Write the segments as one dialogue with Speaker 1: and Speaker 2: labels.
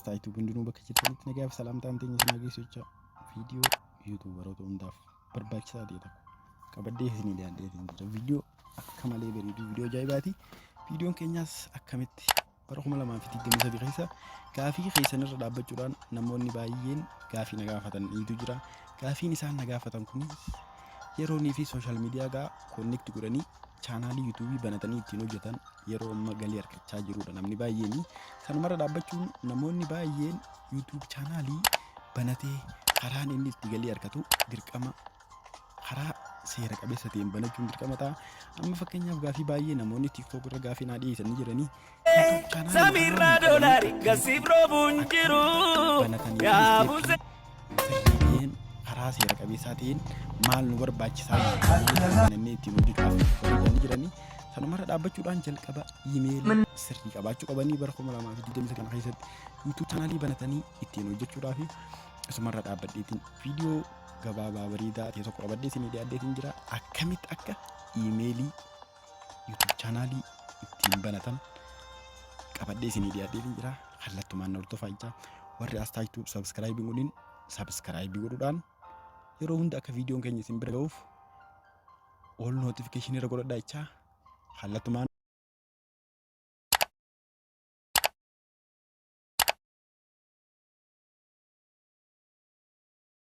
Speaker 1: astaayituu hundinuu bakka jirtanitti nagaaf salaamtaan teenya isin geessucha viidiyoo yuutuubaroota hundaaf barbaachisaa ta'e tokko qabadhee isinii dhiyaadhee jira. Viidiyoo akka malee bareedu viidiyoo ajaa'ibaati. Viidiyoon keenyaas akkamitti bara 2023 keessa gaafii keessanirra dhaabbachuudhaan namoonni baay'een gaafii nagaafatan dhiitu jira. Gaafiin isaan nagaafatan kunis yeroonii fi sooshaal miidiyaa gaa konneekti godhanii chaanaalii yuutuubii banatanii ittiin hojjetan yeroo amma galii argachaa jirudha namni baay'een. Sanumarra dhaabbachuun namoonni baay'een yuutuub chaanaalii banatee karaan inni itti galii argatu dirqama karaa seera qabeessa ta'een banachuun dirqama ta'a. Amma fakkeenyaaf gaafii baay'ee namoonni TikTok irra gaafii naa dhiyeessanii jiranii
Speaker 2: Samirraa doolarii gasiif roobuun jiru yaabuse
Speaker 1: karaa seera qabeessaa ta'een maal nu barbaachisaa jennee ittiin hojjechuudhaaf jiranii. Sanumarra dhaabbachuudhaan jalqaba iimeelii sirrii qabaachuu qabanii bara 2023 kana keessatti yuutuub chaanaalii banatanii ittiin hojjechuudhaaf isumarra dhaabbadheetiin viidiyoo gabaabaa bareedaa ta'e tokko qabadhee isinii dhiyaadheetiin jira. Akkamitti akka iimeelii yuutuub chaanaalii ittiin banatan qabadhee isinii dhiyaadheetiin jira. Kallattumaan na hordofaa jechaa warri astaayituu sabskiraayibii godhin sabskiraayibii godhuudhaan yeroo hunda akka viidiyoon keenya isin bira ga'uuf ol notifikashinii irra godhadhaa jechaa. Kallattumaan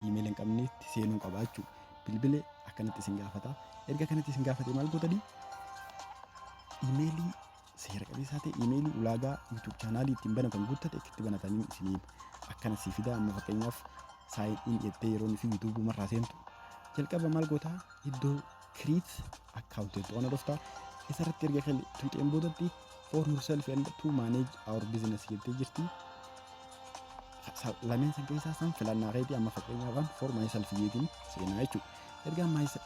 Speaker 1: iimeelii hin qabneetti seenuu qabaachuu bilbilee akkanatti isin gaafata. Erga kanatti isin gaafate maal gootanii iimeelii seera qabeessaa ta'e iimeelii ulaagaa yuutuub chaanaalii ittiin banatan guuttate itti banatanii isiniin akkana si fida. Amma fakkeenyaaf saayitiin jettee yeroo fi yuutuubuma irraa seentu jalqaba maal gootaa iddoo create account waan dhuftaa isarratti erga tuuxeen boodatti for yourself and to manage our business jettee jirti. Lameen san keessaa san filannaa keetii amma fakkeenyaaf for myself jeetiin seenaa jechuudha. Erga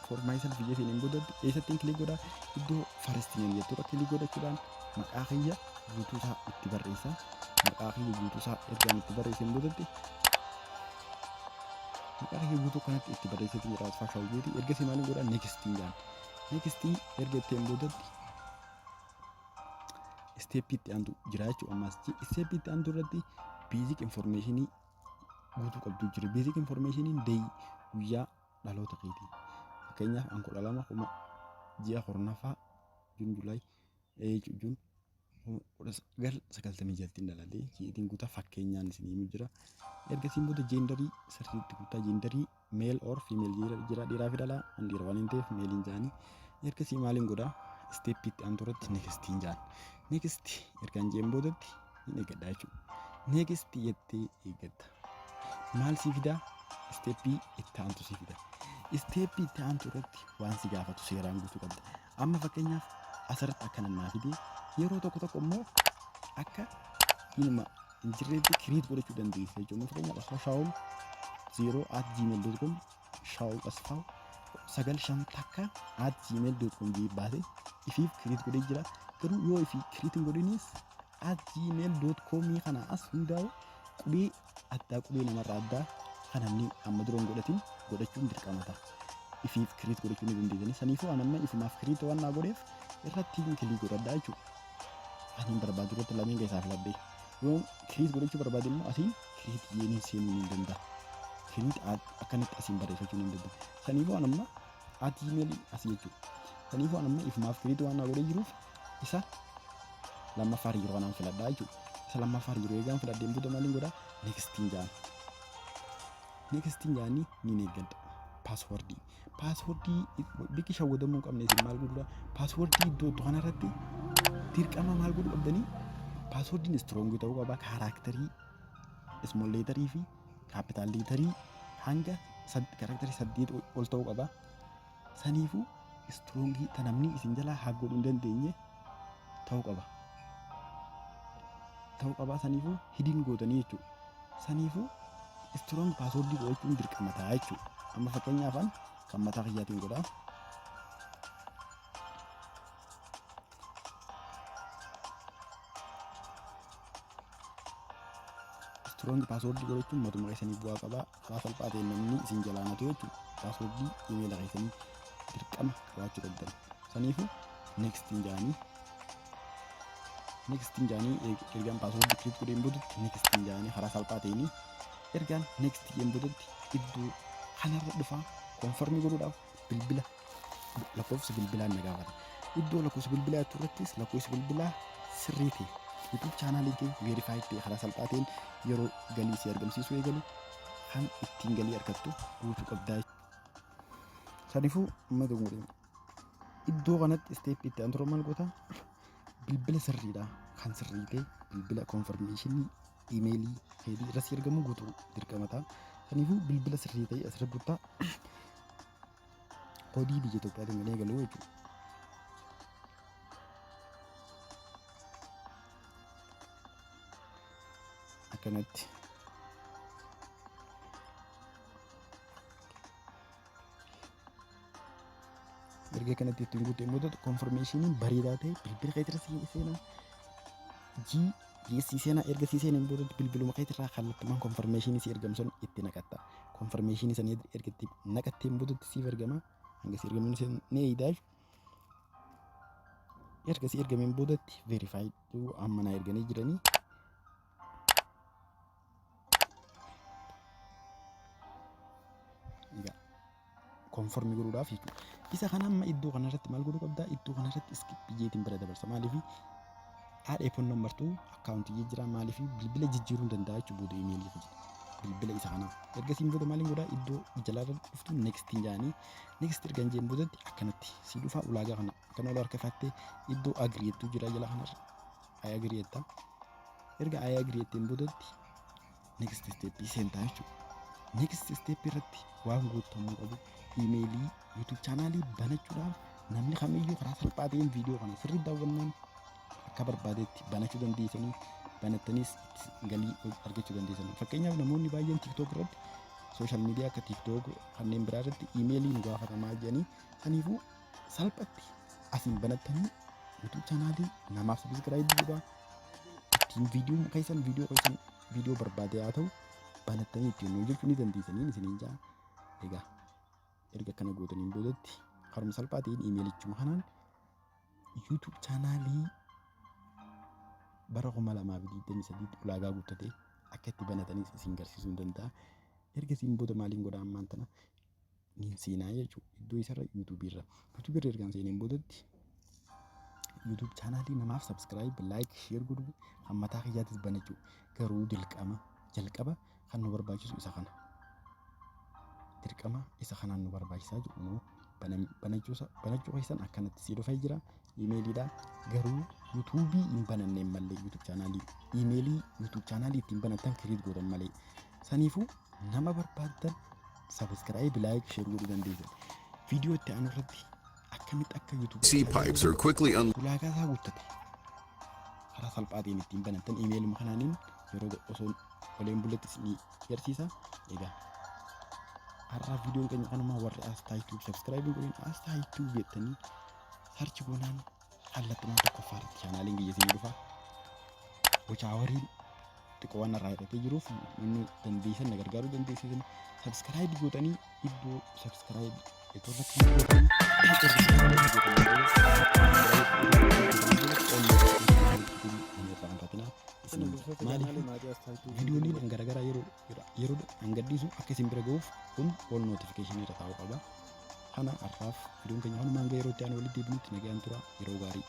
Speaker 1: for myself jeetiin boodatti eessattiin kilik godhaa iddoo faristiin jettuudha. Kilik godhachuudhaan maqaa kiyya guutuusaa itti barreessaa. Maqaa kiyya guutuusaa ergaan itti barreessin boodatti maqaa kiyya guutuu kanatti itti barreessitii jiraatu faashaa jeetii. Erga si maaliin godhaa neekstiin jaan. Neekstii erga ittiin boodatti step itti aantu jira jechuudha. Ammas step itti aantu irratti basic information guutuu qabdu jira. Basic information day guyyaa dhaloota keetii. Fakkeenyaaf an 12 ji'a hornaffaa Juun Julaay Juun 1996 dhalatee jiitiin guutaa fakkeenyaan isinii jira. Ergasiin booda jendarii sirriitti guutaa jendarii male or female jira dhiiraa fi dhalaa an dhiira waan hin ta'eef meeliin jaanii. Ergasii maaliin godhaa step itti aantu irratti neekstiin jaan. Neekstii ergaan jeen boodatti hin eeggadhaa jechuudha. Neekstii jettee eeggatta. Maal si fidaa? Steppii itti aantu si fida. Steppii itti aantu irratti waan si gaafatu seeraan guutuu qabda. Amma fakkeenyaaf asirratti akkana naa fidee yeroo tokko immoo akka inuma hin jirreetti kiriit godhachuu dandeessa jechuudha. Fakkeenyaaf shaawul 0@gmail.com shaawul asfaaw 95 takka @gmail.com jee baasee ifiif kiriit godhee jira. Garuu yoo ifi kiriitiin godhinis @gmail.com kana as hundaa'u qubee addaa qubee namarraa addaa kan namni amma duroon godhachuun dirqama ta'a. Ifiif kiriit godhachuu ni dandeessanii. Saniifuu an amma ifumaaf kiriit waan naa godheef irratti kilii godhadhaa jechuudha. Ani barbaadu irratti lameen keessaa filadhee yoo kiriit godhachuu barbaade immoo asiin kiriit yeeniin seenuu ni danda'a. Kiriit akkanatti asiin barreeffachuu ni danda'a. Saniifuu an amma @gmail asii jechuudha. Saniifuu an amma ifumaaf kiriit waan naa godhee jiruuf isa lammaffaa yeroo kanaan filadhaa jechuudha. Isa lammaffaa yeroo eegaan filadheen booda maaliin godhaa neekstiin jaan. Neekstiin jaanii ni eeggadha. Paaswordii biki shawwadamuu qabne isin maal godhuudha paaswordii iddoo kanarratti dirqama maal godhuu qabdanii paaswordiin strong ta'uu qaba. Kaaraakterii small leetarii fi capital leetarii hanga kaaraakterii 8 ol ta'uu qaba. Saniifuu strongii ta namni isin jalaa haa godhuu hin dandeenye ta'uu qaba. Saniifuu hidin gootanii jechuudha. Saniifuu strong paaswordii godhachuun dirqama ta'a jechuudha. Amma fakkeenyaaf kan mataa kiyyaatiin godhaa. Strong paaswordii godhachuun matuma keessanii bu'aa qabaa. Karaa salphaa ta'een namni isin jalaanatu jechuudha. Paaswordii iimeela keessanii dirqama qabaachuu qabdan. Saniifuu neekstiin jaanii next jaanii ergaan paaswordii kiriit godheen boodutti next jaanii karaa salphaa ta'een ergaan next jeen boodutti iddoo kanarra dhufaa konfirmii godhuudhaaf bilbila lakkoofsa bilbilaa na gaafata. Iddoo lakkoofsa bilbilaa irrattis lakkoofsa bilbilaa sirrii ta'e YouTube chaanaalii ta'e verify ta'e karaa salphaa ta'een yeroo galii si argamsiisuu eegalu kan ittiin galii argattu guutuu qabdaa. Saniifuu uummata gumudhee iddoo kanatti step itti anturo maal goota bilbila sirriidha kan sirrii ta'e bilbila confirmation emailii heedii irratti argamu guutuu dirqamataa. Saniifuu bilbila sirrii ta'e asirra guutaa koodii biyya Itoophiyaatiin galee galuu jechuudha. Akkanatti erga kanatti ittiin guuteen booda konfirmeeshiniin bareedaa ta'e bilbila keetirra seenaa si seenaa erga si seeneen boodatti bilbiluma keetirraa kallattumaan konfirmeeshinii si ergamsan itti naqatta. Konfirmeeshinii sana erga itti naqatteen boodatti siif ergama hanga si ergamuun ni eeyidaa. Erga si ergameen boodatti verifaayi amma naa erganii jiranii konfirmii godhuudhaaf jechuudha. Isa kana amma iddoo kanarratti maal godhuu qabdaa? Iddoo kanarratti iskip biyyeetiin bira dabarsa. Maaliif haadha nambartuu akkaawuntii jira maaliif bilbila jijjiiruu hin danda'a jechuudha booda imeelii fi bilbila isa kana. Ergasiin booda maaliin godhaa? Iddoo jalaarra dhuftu next jaanii next ergan jeen boodatti akkanatti si dhufaa ulaagaa kana akkana ol harka faattee iddoo agiriyeettu jira jala kanarra ay agiriyeetta. Erga ay agiriyeetteen boodatti next step seentaa jechuudha. Next step irratti waan guutamuu qabu imeelii YouTube chaanaalii banachuudhaaf namni kamiyyuu karaa salphaa ta'een viidiyoo kana sirrii daawwannaan akka barbaadetti banachuu dandeessanii banattaniis galii argachuu dandeessan. Fakkeenyaaf namoonni baay'een TikTok irratti sooshaal miidiyaa akka TikTok kanneen biraa irratti imeelii nu gaafatamaa jiranii saniifuu salphatti asiin banattanii YouTube chaanaalii namaaf sabiskiraayib godhaa ittiin viidiyoo barbaade haa ta'u banattanii ittiin hojjechuu ni dandeessanii isiniin jaa. Egaa erga kana gootaniin boodatti haruma salphaa ta'een imeelichuma kanaan YouTube chaanaalii bara 2023 ulaagaa guuttatee akka itti banatanis isin garsiisuu danda'a. Erga isin booda maaliin godhaa ammaan tana niin seenaa jechuudha. Iddoo isarra YouTube irra ergaan seeneen boodatti YouTube chaanaalii namaaf subscribe, like, share godhuu hammataa kiyyaatis banachuu garuu jalqaba kan nu barbaachisu isa kana. Dirqama isa kanaan nu barbaachisaa jiru banachuu keessan akkanatti si dhufee jira. Imeeliidha garuu yuutuubii hin bananneen malee YouTube chaanaalii imeelii YouTube chaanaalii ittiin banatan kiriit godhan malee. Saniifuu nama barbaadan subscribe, like, share godhuu dandeessan. Viidiyoo itti aanu irratti akkamitti akka YouTube
Speaker 3: pipes are quickly
Speaker 1: ulaagaa isaa guuttate karaa salphaa ta'een ittiin banatan imeeluma kanaaniin yeroo osoo oleen bulettis ni agarsiisa. Egaa har'a viidiyoon keenya kanuma warri asxaa YouTube subscribe godhin asxaa YouTube jettanii sarchi goonaan kallattumaan tokkoffaatti chaanaaliin kiyyasinii dhufa. Bocaa wariin xiqqoo waan irraa hidhatee jiruuf inni dandeessan na gargaaruu dandeessisan subscribe gootanii iddoo subscribe iddoo viidiyoon garagaraa yeroo hangadhiisu akka isin bira ga'uuf kun all notification irra taa'uu qaba. Kana har'aaf viidiyoon keenya kanumaan yeroo itti aanu walitti deebinutti nagaan tura yeroo gaarii.